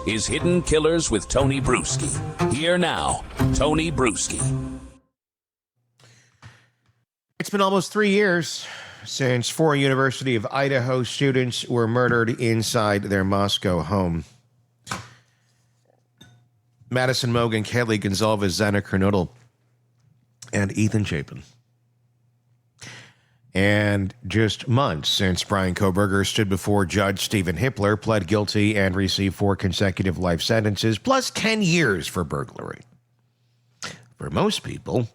is Hidden Killers with Tony Brueski. Here now, Tony Brueski. It's been almost 3 years since 4 University of Idaho students were murdered inside their Moscow home. Madison Mogen, Kelly Gonzalez, Xana Kernodle, and Ethan Chapin. And just months since Bryan Kohberger stood before Judge Stephen Hippler, pled guilty, and received 4 consecutive life sentences, plus 10 years for burglary. For most people,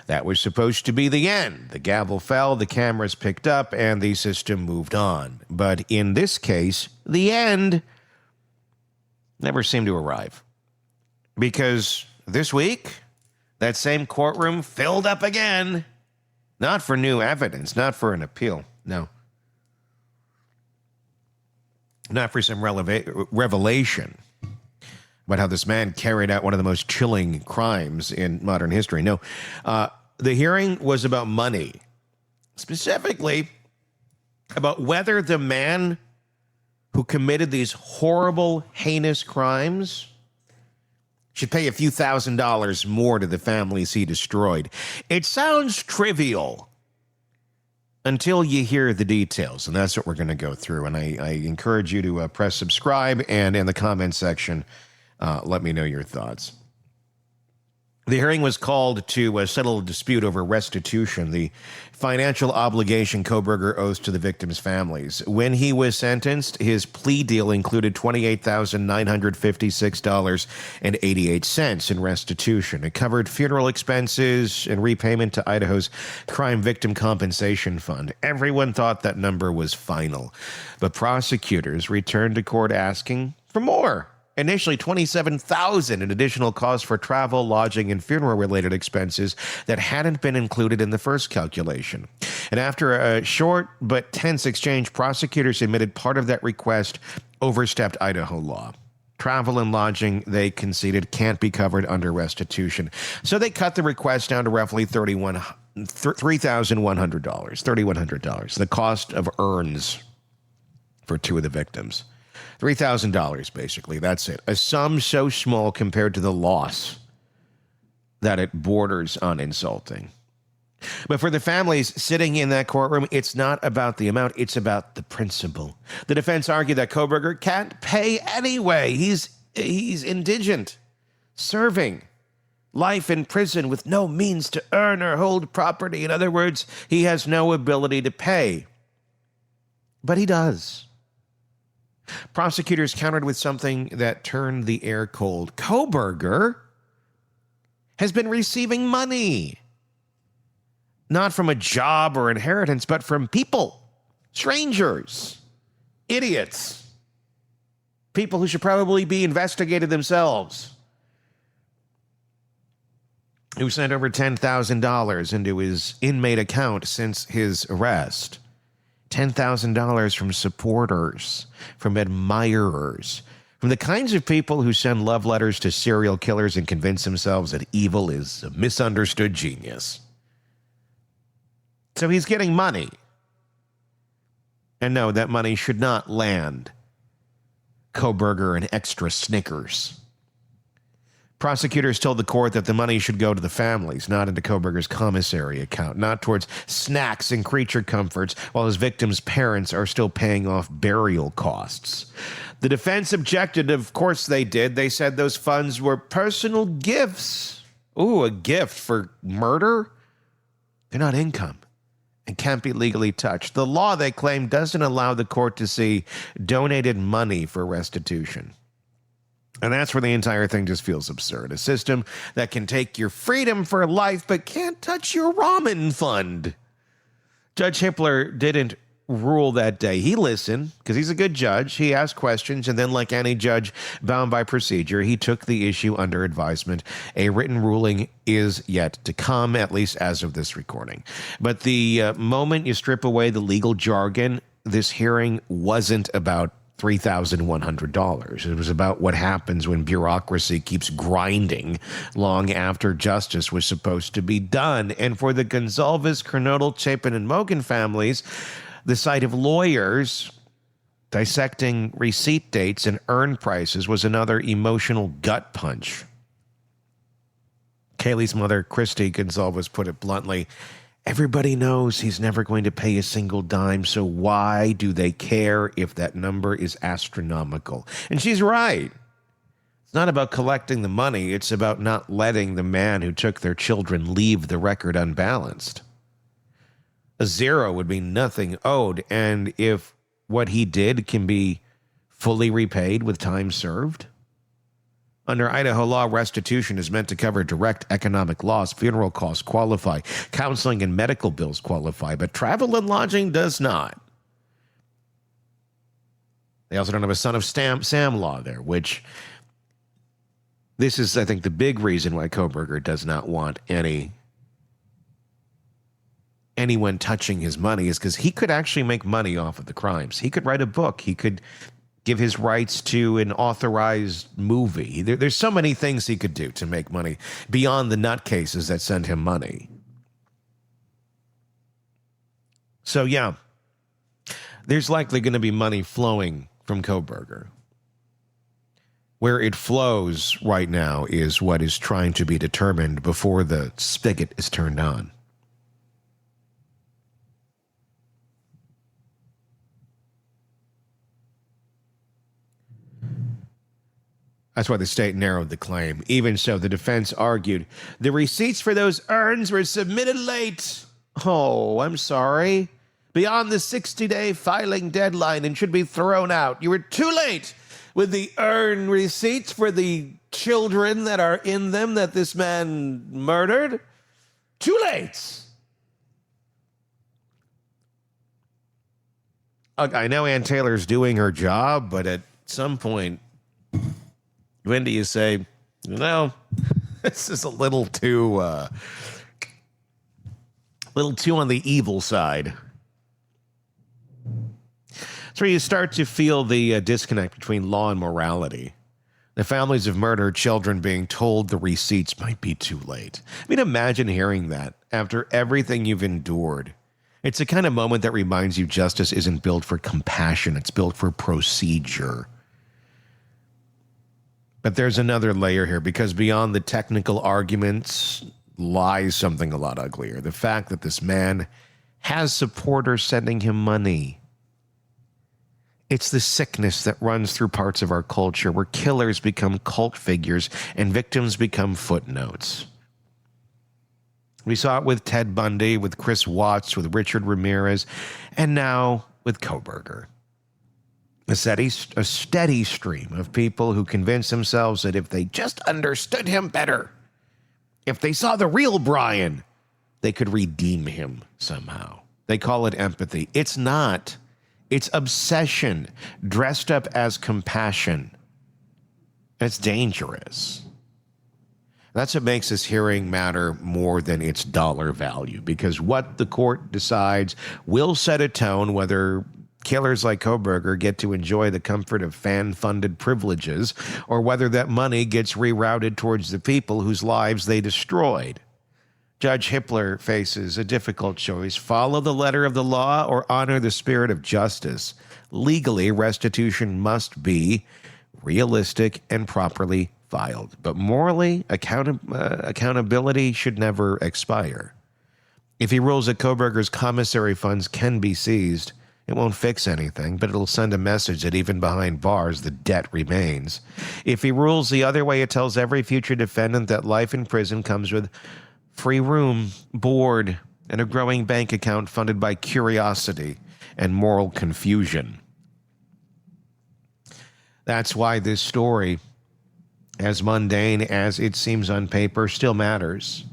that was supposed to be the end. The gavel fell, the cameras picked up, and the system moved on. But in this case, the end never seemed to arrive. Because this week, that same courtroom filled up again. Not for new evidence, not for an appeal, no. Not for some revelation about how this man carried out one of the most chilling crimes in modern history. No, the hearing was about money. Specifically, about whether the man who committed these horrible, heinous crimes should pay a few $1,000s more to the families he destroyed. It sounds trivial until you hear the details, and that's what we're going to go through. And I encourage you to press subscribe, and in the comment section, let me know your thoughts. The hearing was called to settle a dispute over restitution, the financial obligation Kohberger owes to the victims' families. When he was sentenced, his plea deal included $28,956.88 in restitution. It covered funeral expenses and repayment to Idaho's Crime Victim Compensation Fund. Everyone thought that number was final, but prosecutors returned to court asking for more. Initially, $27,000 in additional costs for travel, lodging, and funeral-related expenses that hadn't been included in the first calculation. And after a short but tense exchange, prosecutors admitted part of that request overstepped Idaho law. Travel and lodging, they conceded, can't be covered under restitution. So they cut the request down to roughly $3,100, the cost of urns for 2 of the victims. $3,000, basically. That's it. A sum so small compared to the loss that it borders on insulting. But for the families sitting in that courtroom, it's not about the amount, it's about the principle. The defense argued that Kohberger can't pay anyway. He's indigent, serving life in prison with no means to earn or hold property. In other words, he has no ability to pay. But he does. Prosecutors countered with something that turned the air cold. Kohberger has been receiving money. Not from a job or inheritance, but from people, strangers, idiots, people who should probably be investigated themselves, who sent over $10,000 into his inmate account since his arrest. $10,000 from supporters, from admirers, from the kinds of people who send love letters to serial killers and convince themselves that evil is a misunderstood genius. So he's getting money. And no, that money should not land Kohberger an extra Snickers. Prosecutors told the court that the money should go to the families, not into Kohberger's commissary account, not towards snacks and creature comforts, while his victims' parents are still paying off burial costs. The defense objected, of course they did. They said those funds were personal gifts. Ooh, a gift for murder? They're not income and can't be legally touched. The law, they claim, doesn't allow the court to see donated money for restitution. And that's where the entire thing just feels absurd. A system that can take your freedom for life but can't touch your ramen fund. Judge Hippler didn't rule that day. He listened, because he's a good judge. He asked questions, and then, like any judge bound by procedure, he took the issue under advisement. A written ruling is yet to come, at least as of this recording. But the moment you strip away the legal jargon, this hearing wasn't about $3,100. It was about what happens when bureaucracy keeps grinding long after justice was supposed to be done. And for the Gonzalez, Kernodle, Chapin, and Mogen families, the sight of lawyers Dissecting receipt dates and urn prices was another emotional gut punch. Kaylee's mother, Christy Gonzalez, put it bluntly, everybody knows he's never going to pay a single dime, so why do they care if that number is astronomical? And she's right. It's not about collecting the money. It's about not letting the man who took their children leave the record unbalanced. A zero would be nothing owed, and if what he did can be fully repaid with time served. Under Idaho law, restitution is meant to cover direct economic loss. Funeral costs qualify. Counseling and medical bills qualify, but travel and lodging does not. They also don't have a son of Sam law there, which this is, I think, the big reason why Kohberger does not want anyone touching his money is because he could actually make money off of the crimes. He could write a book. He could give his rights to an authorized movie. There's so many things he could do to make money beyond the nutcases that send him money. So, yeah, there's likely going to be money flowing from Kohberger. Where it flows right now is what is trying to be determined before the spigot is turned on. That's why the state narrowed the claim. Even so, the defense argued, the receipts for those urns were submitted late. Oh, I'm sorry. Beyond the 60-day filing deadline and should be thrown out. You were too late with the urn receipts for the children that are in them that this man murdered. Too late. I know Ann Taylor's doing her job, but at some point, when do you say, this is a little too on the evil side? That's where you start to feel the disconnect between law and morality. The families of murdered children being told the receipts might be too late. I mean, imagine hearing that after everything you've endured. It's the kind of moment that reminds you justice isn't built for compassion. It's built for procedure. But there's another layer here, because beyond the technical arguments lies something a lot uglier. The fact that this man has supporters sending him money. It's the sickness that runs through parts of our culture where killers become cult figures and victims become footnotes. We saw it with Ted Bundy, with Chris Watts, with Richard Ramirez, and now with Kohberger. A steady stream of people who convince themselves that if they just understood him better, if they saw the real Bryan, they could redeem him somehow. They call it empathy. It's not. It's obsession dressed up as compassion. It's dangerous. That's what makes this hearing matter more than its dollar value, because what the court decides will set a tone whether killers like Kohberger get to enjoy the comfort of fan-funded privileges, or whether that money gets rerouted towards the people whose lives they destroyed. Judge Hippler faces a difficult choice: follow the letter of the law or honor the spirit of justice. Legally, restitution must be realistic and properly filed, but morally, accountability should never expire. If he rules that Kohberger's commissary funds can be seized, it won't fix anything, but it'll send a message that even behind bars, the debt remains. If he rules the other way, it tells every future defendant that life in prison comes with free room, board, and a growing bank account funded by curiosity and moral confusion. That's why this story, as mundane as it seems on paper, still matters.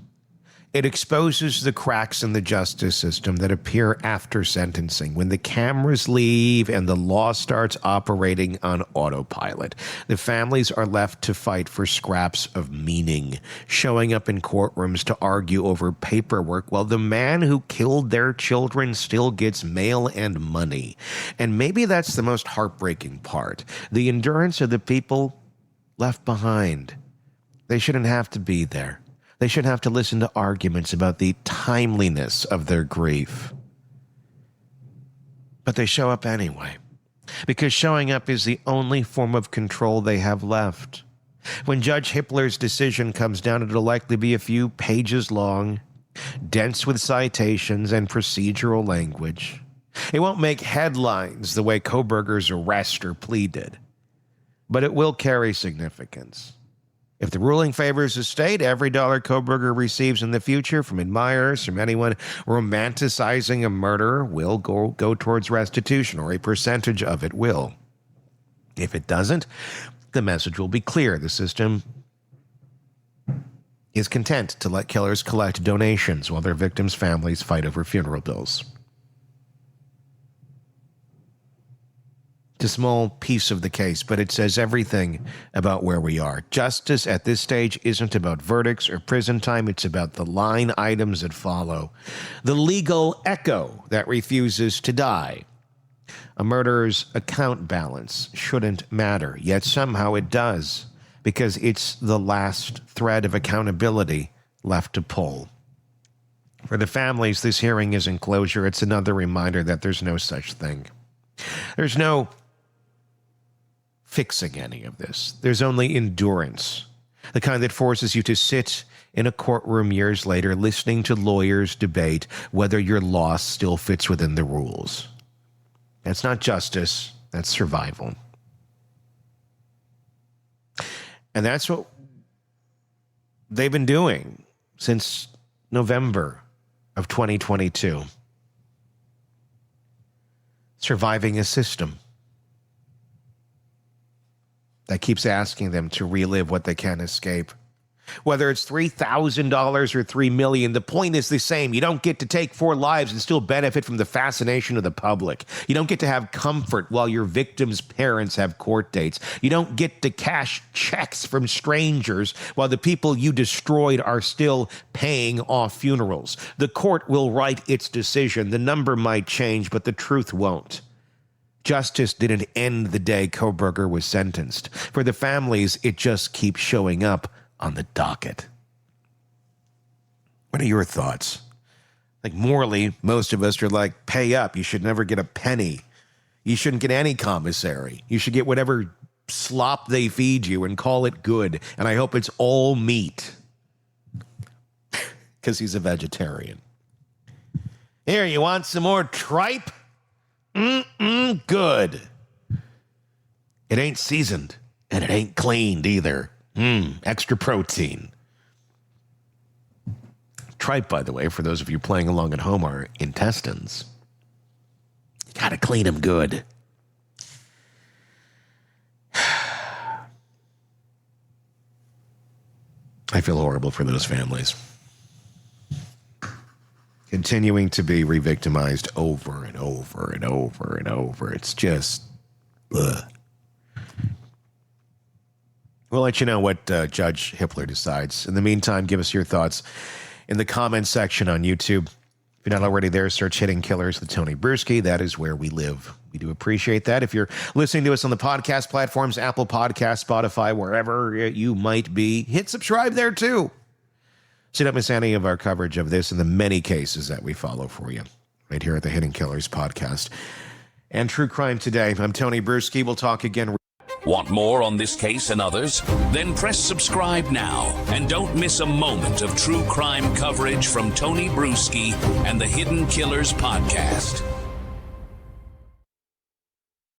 It exposes the cracks in the justice system that appear after sentencing, when the cameras leave and the law starts operating on autopilot. The families are left to fight for scraps of meaning, showing up in courtrooms to argue over paperwork, while the man who killed their children still gets mail and money. And maybe that's the most heartbreaking part: the endurance of the people left behind. They shouldn't have to be there. They shouldn't have to listen to arguments about the timeliness of their grief. But they show up anyway. because showing up is the only form of control they have left. When Judge Hippler's decision comes down, it'll likely be a few pages long, dense with citations and procedural language. It won't make headlines the way Kohberger's arrest or plea did, but it will carry significance. If the ruling favors the state, every dollar Kohberger receives in the future from admirers, from anyone romanticizing a murder, will go towards restitution, or a percentage of it will. If it doesn't, the message will be clear. The system is content to let killers collect donations while their victims' families fight over funeral bills. It's a small piece of the case, but it says everything about where we are. Justice at this stage isn't about verdicts or prison time. It's about the line items that follow. The legal echo that refuses to die. A murderer's account balance shouldn't matter, yet somehow it does, because it's the last thread of accountability left to pull. For the families, this hearing isn't closure. It's another reminder that there's no such thing. There's no fixing any of this. There's only endurance, the kind that forces you to sit in a courtroom years later listening to lawyers debate whether your loss still fits within the rules. That's not justice, that's survival. And that's what they've been doing since November of 2022. Surviving a system that keeps asking them to relive what they can't escape. Whether it's $3,000 or $3 million, the point is the same. You don't get to take 4 lives and still benefit from the fascination of the public. You don't get to have comfort while your victim's parents have court dates. You don't get to cash checks from strangers while the people you destroyed are still paying off funerals. The court will write its decision. The number might change, but the truth won't. Justice didn't end the day Kohberger was sentenced. For the families, it just keeps showing up on the docket. What are your thoughts? Like, morally, most of us are like, pay up. You should never get a penny. You shouldn't get any commissary. You should get whatever slop they feed you and call it good. And I hope it's all meat. Because he's a vegetarian. Here, you want some more tripe? Good. It ain't seasoned, and it ain't cleaned either. Extra protein. Tripe, by the way, for those of you playing along at home, are intestines. You gotta clean them good. I feel horrible for those families. Continuing to be re-victimized over and over and over and over. It's just, ugh. We'll let you know what Judge Hippler decides. In the meantime, give us your thoughts in the comments section on YouTube. If you're not already there, search Hidden Killers with Tony Brueski. That is where we live. We do appreciate that. If you're listening to us on the podcast platforms, Apple Podcasts, Spotify, wherever you might be, hit subscribe there too. So you don't miss any of our coverage of this and the many cases that we follow for you right here at the Hidden Killers podcast and True Crime Today. I'm Tony Brueski. We'll talk again. Want more on this case and others? Then press subscribe now and don't miss a moment of true crime coverage from Tony Brueski and the Hidden Killers podcast.